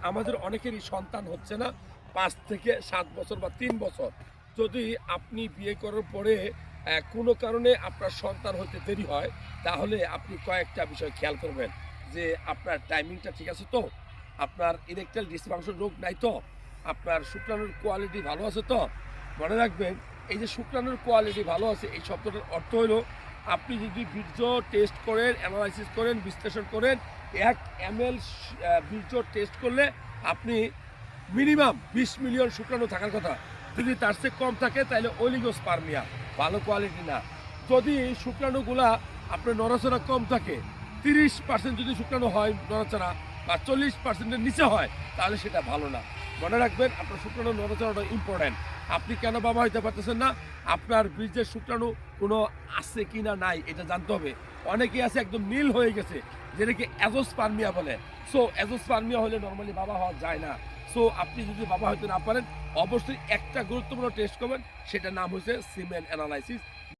আমাদের অনেকেরই সন্তান হচ্ছে না ৫ থেকে ৭ বছর বা ৩ বছর। যদি আপনি বিয়ে করার পরে কোনো কারণে আপনার সন্তান হতে দেরি হয়, তাহলে আপনি কয়েকটা বিষয় খেয়াল করবেন যে আপনার টাইমিংটা ঠিক আছে তো? আপনার ইরেকটাইল ডিসফাংশন রোগ নাই তো? আপনার শুক্রাণুর কোয়ালিটি ভালো আছে তো? মনে রাখবেন এই যে শুক্রাণুর কোয়ালিটি ভালো আছে এই শব্দটার অর্থ হলো আপনি যদি বীর্য টেস্ট করেন, অ্যানালাইসিস করেন, বিশ্লেষণ করেন ১ ml বীর্য টেস্ট করলে আপনি মিনিমাম ২০ মিলিয়ন শুক্রাণু থাকার কথা। যদি তার চেয়ে কম থাকে তাহলে অলিগোস্পার্মিয়া, ভালো কোয়ালিটি না। যদি এই শুক্রাণুগুলা আপনার নড়াচড়া কম থাকে, ৩০% যদি শুক্রাণু হয় নড়াচড়া বা ৪০% এর নিচে হয়, তাহলে সেটা ভালো না। মনে রাখবেন আপনার শুক্রাণু নড়াচড়াটা ইম্পর্টেন্ট। আপনি কেন বাবা হইতে পারতেছেন না? আপনার বীর্যের শুক্রাণু কোনো আছে কি না নাই এটা জানতে হবে। অনেকেই আছে একদম নীল হয়ে গেছে, যেটাকে অ্যাজোস্পার্মিয়া বলে। সো অ্যাজোস্পার্মিয়া হলে নরমালি বাবা হওয়া যায় না। সো আপনি যদি বাবা হইতে না পারেন, অবশ্যই একটা গুরুত্বপূর্ণ টেস্ট করবেন, সেটার নাম হচ্ছে সিমেন অ্যানালাইসিস।